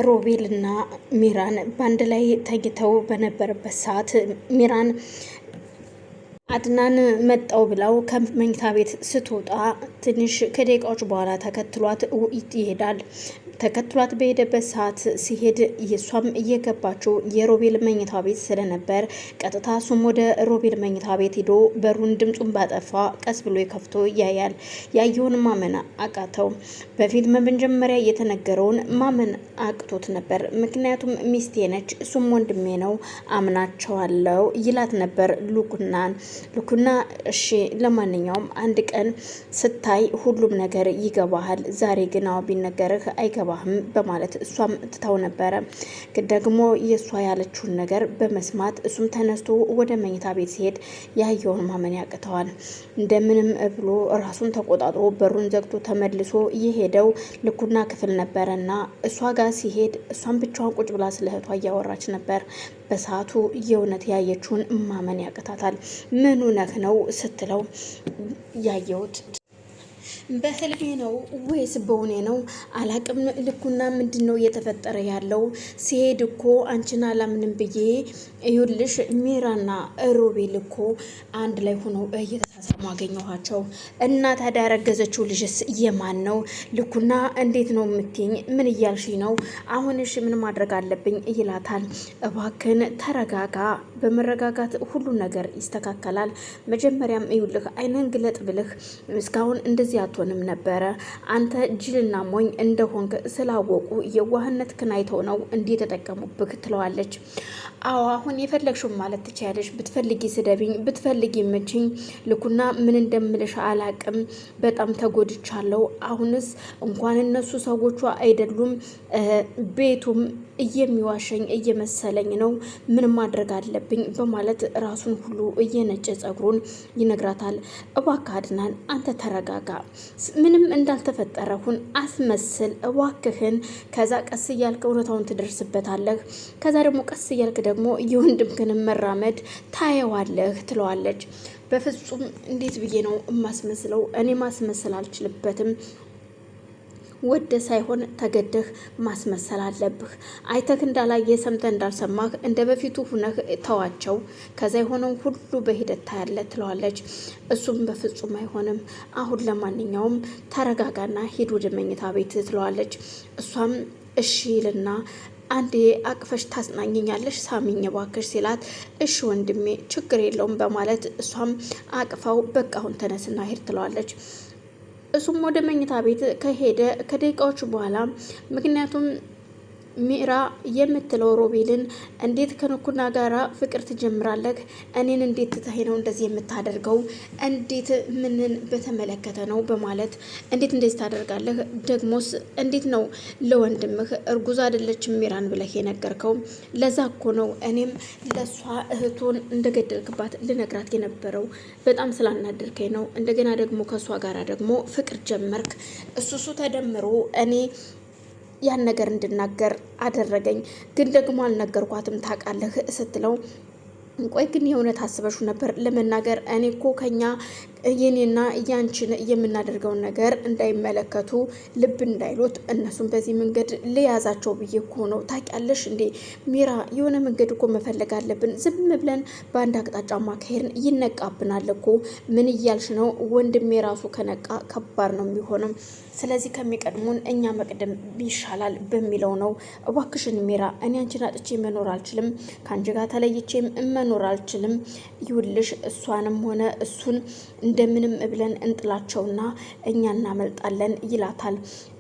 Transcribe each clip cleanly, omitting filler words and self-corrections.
ሮቤልና ሚራን ባንድ ላይ ተኝተው በነበረበት ሰዓት ሚራን አድናን መጣው ብለው ከመኝታ ቤት ስትወጣ ትንሽ ከደቂቃዎች በኋላ ተከትሏት ይሄዳል። ተከትሏት በሄደበት ሰዓት ሲሄድ የሷም እየገባችው የሮቤል መኝታ ቤት ስለነበር ቀጥታ እሱም ወደ ሮቤል መኝታ ቤት ሄዶ በሩን ድምፁን ባጠፋ ቀስ ብሎ ከፍቶ ያያል። ያየውን ማመን አቃተው። በፊልም መጀመሪያ የተነገረውን ማመን አቅቶት ነበር። ምክንያቱም ሚስቴ ነች፣ እሱም ወንድሜ ነው፣ አምናቸዋለው ይላት ነበር ሉኩና እሺ ለማንኛውም አንድ ቀን ስታይ ሁሉም ነገር ይገባሃል፣ ዛሬ ግን ቢነገርህ አይገባህም በማለት እሷም ትታው ነበረ። ግን ደግሞ የእሷ ያለችውን ነገር በመስማት እሱም ተነስቶ ወደ መኝታ ቤት ሲሄድ ያየውን ማመን ያቅተዋል። እንደምንም ብሎ ራሱን ተቆጣጥሮ በሩን ዘግቶ ተመልሶ የሄደው ሉኩና ክፍል ነበረና እሷ ጋር ሲሄድ እሷም ብቻዋን ቁጭ ብላ ስለ እህቷ እያወራች ነበር። በሰዓቱ የእውነት ያየችውን ማመን ያቅታታል። ምኑ ነህ ነው ስትለው ያየሁት በህልሜ ነው ወይስ በእውኔ ነው አላቅም። ልኩና ምንድን ነው እየተፈጠረ ያለው? ሲሄድ እኮ አንቺን አላምንም ብዬ ይኸውልሽ ሚራና ሮቤል እኮ አንድ ላይ ሆኖ እየተሳሳሙ አገኘኋቸው። እና ታዲያ ያረገዘችው ልጅስ የማን ነው? ልኩና እንዴት ነው የምትይኝ? ምን እያልሽ ነው? አሁንሽ ምን ማድረግ አለብኝ ይላታል። እባክን ተረጋጋ፣ በመረጋጋት ሁሉ ነገር ይስተካከላል። መጀመሪያም ይኸውልህ አይነን ግለጥ ብልህ እስካሁን እንደዚህ አትሆንም ነበረ። አንተ ጅልና ሞኝ እንደሆንክ ስላወቁ የዋህነት ክናይተው ነው እንዲህ የተጠቀሙብህ ትለዋለች። አዎ አሁን የፈለግሽው ማለት ትችያለሽ። ብትፈልጊ ስደቢኝ፣ ብትፈልጊ ምችኝ። ልኩና ምን እንደምልሽ አላቅም። በጣም ተጎድቻለሁ። አሁንስ እንኳን እነሱ ሰዎቿ አይደሉም ቤቱም እየሚዋሸኝ እየመሰለኝ ነው። ምን ማድረግ አለብኝ በማለት ራሱን ሁሉ እየነጨ ጸጉሩን ይነግራታል። እባክህ አድናን አንተ ተረጋጋ፣ ምንም እንዳልተፈጠረ ሁን፣ አስመስል እባክህን። ከዛ ቀስ እያልክ እውነታውን ትደርስበታለህ። ከዛ ደግሞ ቀስ እያልክ ደግሞ የወንድምህን መራመድ ታየዋለህ ትለዋለች። በፍጹም እንዴት ብዬ ነው የማስመስለው? እኔ ማስመሰል አልችልበትም። ወደ ሳይሆን ተገደህ ማስመሰል አለብህ። አይተህ እንዳላየ ሰምተህ እንዳልሰማህ እንደ በፊቱ ሁነህ ተዋቸው። ከዛ የሆነው ሁሉ በሂደት ታያለ ትለዋለች። እሱም በፍጹም አይሆንም፣ አሁን ለማንኛውም ተረጋጋና ሂድ ወደ መኝታ ቤት ትለዋለች። እሷም እሺ ይልና አንዴ አቅፈሽ ታጽናኘኛለሽ ሳሚኝ ባክሽ ሲላት እሺ ወንድሜ ችግር የለውም በማለት እሷም አቅፋው በቃ አሁን ተነስና ሂድ ትለዋለች። እሱም ወደ መኝታ ቤት ከሄደ ከደቂቃዎች በኋላ ምክንያቱም ሚራ የምትለው ሮቤልን እንዴት ከንኩና ጋራ ፍቅር ትጀምራለህ? እኔን እንዴት ትተኸኝ ነው እንደዚህ የምታደርገው? እንዴት ምንን በተመለከተ ነው በማለት እንዴት እንደዚህ ታደርጋለህ? ደግሞስ እንዴት ነው ለወንድምህ እርጉዝ አይደለችም ሚራን ብለህ የነገርከው? ለዛ እኮ ነው እኔም ለሷ እህቱን እንደገደልክባት ልነግራት የነበረው። በጣም ስላናደርከኝ ነው። እንደገና ደግሞ ከሷ ጋራ ደግሞ ፍቅር ጀመርክ። እሱሱ ተደምሮ እኔ ያን ነገር እንድናገር አደረገኝ። ግን ደግሞ አልነገርኳትም ታውቃለህ ስትለው ቆይ ግን የእውነት አስበሹ ነበር ለመናገር? እኔ እኮ ከኛ የኔና ያንቺን የምናደርገውን ነገር እንዳይመለከቱ ልብ እንዳይሉት እነሱም በዚህ መንገድ ልያዛቸው ብዬ እኮ ነው። ታውቂያለሽ እንዴ ሚራ፣ የሆነ መንገድ እኮ መፈለግ አለብን። ዝም ብለን በአንድ አቅጣጫ ማካሄድን ይነቃብናል እኮ። ምን እያልሽ ነው? ወንድሜ ራሱ ከነቃ ከባድ ነው የሚሆነው። ስለዚህ ከሚቀድሙን እኛ መቅደም ይሻላል በሚለው ነው። እባክሽን ሚራ፣ እኔ አንቺን አጥቼ መኖር አልችልም፣ ከአንቺ ጋር ተለይቼም መኖር አልችልም። ይውልሽ እሷንም ሆነ እሱን እንደምንም ብለን እንጥላቸውና እኛ እናመልጣለን ይላታል።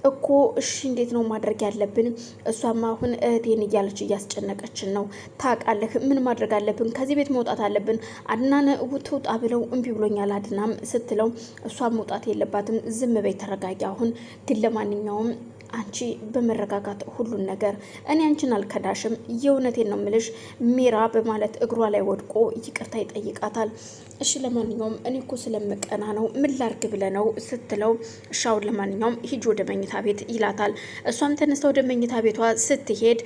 እኮ እሺ እንዴት ነው ማድረግ ያለብን? እሷም አሁን እህቴን እያለች እያስጨነቀችን ነው። ታውቃለህ ምን ማድረግ አለብን? ከዚህ ቤት መውጣት አለብን። አድናን ትውጣ ብለው እምቢ ብሎኛል አድናም ስትለው እሷም መውጣት የለባትም ዝም በይ ተረጋጊ። አሁን ግን ለማንኛውም አንቺ በመረጋጋት ሁሉን ነገር እኔ አንቺን አልከዳሽም፣ የእውነቴን ነው ምልሽ ሚራ በማለት እግሯ ላይ ወድቆ ይቅርታ ይጠይቃታል። እሺ ለማንኛውም እኔ እኮ ስለምቀና ነው ምን ላርግ ብለ ነው ስትለው እሻውን ለማንኛውም ሂጅ ወደ መኝታ ቤት ይላታል። እሷም ተነስታ ወደ መኝታ ቤቷ ስትሄድ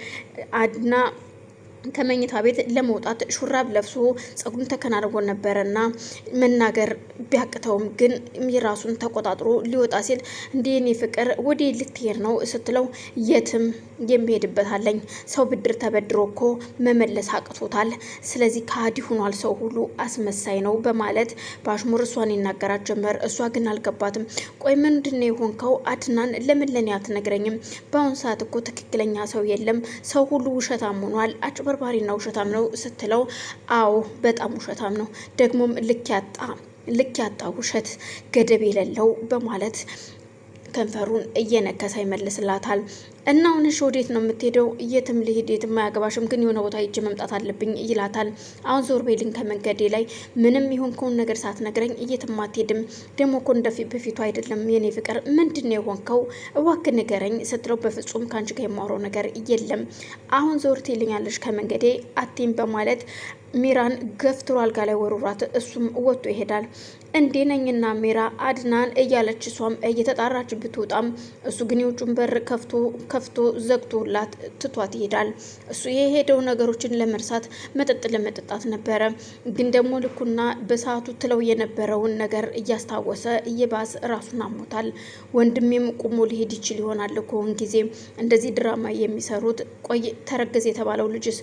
አድና ከመኝታ ቤት ለመውጣት ሹራብ ለብሶ ጸጉሩን ተከናንቦ ነበረና መናገር ቢያቅተውም ግን የራሱን ተቆጣጥሮ ሊወጣ ሲል እንዴ እኔ ፍቅር ወዴ ልትሄድ ነው ስትለው የትም የሚሄድበት አለኝ። ሰው ብድር ተበድሮ እኮ መመለስ አቅቶታል። ስለዚህ ከሃዲ ሆኗል፣ ሰው ሁሉ አስመሳይ ነው በማለት በአሽሙር እሷን ይናገራት ጀመር። እሷ ግን አልገባትም። ቆይ ምንድነው የሆንከው አድናን? ለምን ለኔ አትነግረኝም? በአሁኑ ሰዓት እኮ ትክክለኛ ሰው የለም፣ ሰው ሁሉ ውሸታም ሆኗል፣ አጭበርባሪና ውሸታም ነው ስትለው አዎ በጣም ውሸታም ነው፣ ደግሞም ልክ ያጣ ውሸት ገደብ የሌለው በማለት ከንፈሩን እየነከሰ ይመልስላታል። እና አሁንሽ ወዴት ነው የምትሄደው? የትም ልሂድ፣ የትም አያገባሽም፣ ግን የሆነ ቦታ ሂጅ መምጣት አለብኝ ይላታል። አሁን ዞር በይልኝ ከመንገዴ ላይ፣ ምንም ይሁን ከሆነ ነገር ሳትነግረኝ የትም አትሄድም። ደግሞ እኮ እንደ በፊቱ አይደለም የኔ ፍቅር፣ ምንድን ነው የሆንከው? እባክህ ንገረኝ ስትለው በፍጹም ከአንቺ ጋር የማወራው ነገር የለም፣ አሁን ዞር ትይልኛለሽ ከመንገዴ አትይም በማለት ሚራን ገፍትሮ አልጋ ላይ ወርውራት እሱም ወጥቶ ይሄዳል። እንዴ ነኝና ሚራ አድናን እያለች እሷም እየተጣራች ብትወጣም እሱ ግን የውጩን በር ከፍቶ ዘግቶላት ትቷት ይሄዳል። እሱ የሄደው ነገሮችን ለመርሳት መጠጥ ለመጠጣት ነበረ። ግን ደግሞ ልኩና በሰዓቱ ትለው የነበረውን ነገር እያስታወሰ እየባስ ራሱን አሞታል። ወንድሜም ቁሞ ሊሄድ ይችል ይሆናል ከሆን ጊዜ እንደዚህ ድራማ የሚሰሩት። ቆይ ተረገዝ የተባለው ልጅስ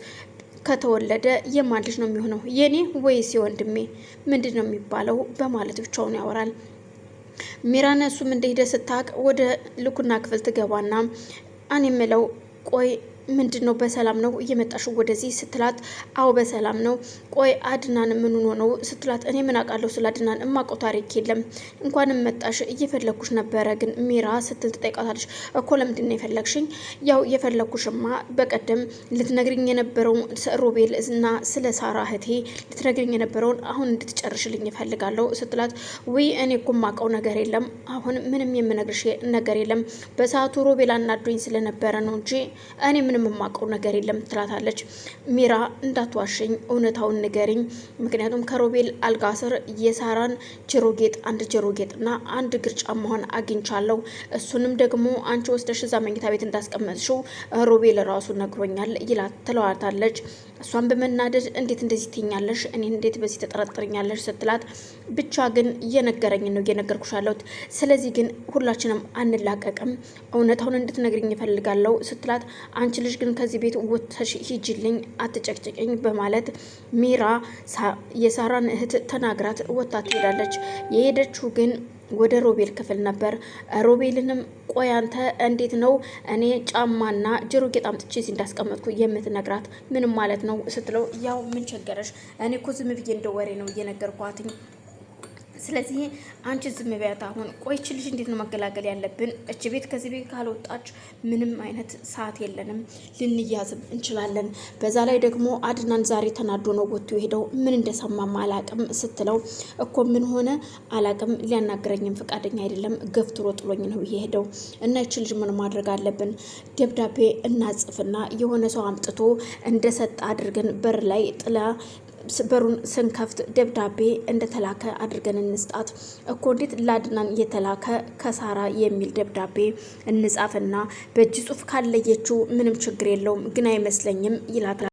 ከተወለደ የማን ልጅ ነው የሚሆነው? የኔ ወይስ የወንድሜ? ምንድን ነው የሚባለው? በማለት ብቻውን ያወራል። ሚራን እሱም እንደሄደ ስታቅ ወደ ልኩና ክፍል ትገባና እኔ የምለው ቆይ ምንድን ነው በሰላም ነው እየመጣሽው ወደዚህ ስትላት አዎ በሰላም ነው። ቆይ አድናን ምን ሆኖ ነው ስትላት እኔ ምን አውቃለሁ ስለ አድናን እማውቀው ታሪክ የለም። እንኳንም መጣሽ እየፈለኩሽ ነበረ ግን ሚራ ስትል ትጠይቃታለች። እኮ ለምንድን ነው የፈለግሽኝ? ያው የፈለኩሽማ በቀደም ልትነግሪኝ የነበረው ሮቤል እና ስለ ሳራ እህቴ ልትነግሪኝ የነበረውን አሁን እንድትጨርሽልኝ እፈልጋለሁ ስትላት ውይ እኔ እኮ የማውቀው ነገር የለም፣ አሁን ምንም የምነግርሽ ነገር የለም። በሰዓቱ ሮቤል አናዶኝ ስለነበረ ነው እንጂ እኔ ምንም የማውቀው ነገር የለም ትላታለች። ሚራ እንዳትዋሽኝ እውነታውን ንገሪኝ፣ ምክንያቱም ከሮቤል አልጋ ስር የሳራን ጆሮ ጌጥ አንድ ጆሮ ጌጥና አንድ እግር ጫማዋን አግኝቻለሁ። እሱንም ደግሞ አንቺ ወስደሽ እዛ መኝታ ቤት እንዳስቀመጥሽው ሮቤል ራሱ ነግሮኛል ትለዋታለች። እሷን በመናደድ እንዴት እንደዚህ ትኛለሽ? እኔን እንዴት በዚህ ተጠረጥርኛለሽ? ስትላት ብቻ ግን እየነገረኝ ነው እየነገርኩሽ አለሁት። ስለዚህ ግን ሁላችንም አንላቀቅም፣ እውነታውን እንድትነግርኝ እፈልጋለሁ ስትላት አንቺ ልጅ ግን ከዚህ ቤት ወጥተሽ ሂጂልኝ፣ አትጨቅጭቅኝ በማለት ሚራ የሳራን እህት ተናግራት ወጥታ ትሄዳለች። የሄደችው ግን ወደ ሮቤል ክፍል ነበር። ሮቤልንም ቆይ አንተ እንዴት ነው እኔ ጫማና ጆሮ ጌጥ አምጥቼ እንዳስቀመጥኩ የምትነግራት ምንም ማለት ነው ስትለው ያው ምን ቸገረሽ? እኔ እኮ ዝም ብዬ እንደ ወሬ ነው እየነገርኳትኝ። ስለዚህ አንቺ ዝም በያት። አሁን ቆይች ልጅ እንዴት ነው መገላገል ያለብን? እች ቤት ከዚህ ቤት ካልወጣች ምንም አይነት ሰዓት የለንም፣ ልንያዝም እንችላለን። በዛ ላይ ደግሞ አድናን ዛሬ ተናዶ ነው ወጥቶ የሄደው፣ ምን እንደሰማም አላቅም ስትለው እኮ ምን ሆነ አላቅም፣ ሊያናግረኝም ፈቃደኛ አይደለም፣ ገፍትሮ ጥሎኝ ነው የሄደው እና ይች ልጅ ምን ማድረግ አለብን? ደብዳቤ እናጽፍና የሆነ ሰው አምጥቶ እንደሰጠ አድርገን በር ላይ ጥላ በሩን ስንከፍት ደብዳቤ እንደተላከ አድርገን እንስጣት እኮ። እንዴት ላድናን የተላከ ከሳራ የሚል ደብዳቤ እንጻፍና በእጅ ጽሑፍ ካለየችው ምንም ችግር የለውም ግን አይመስለኝም ይላታል።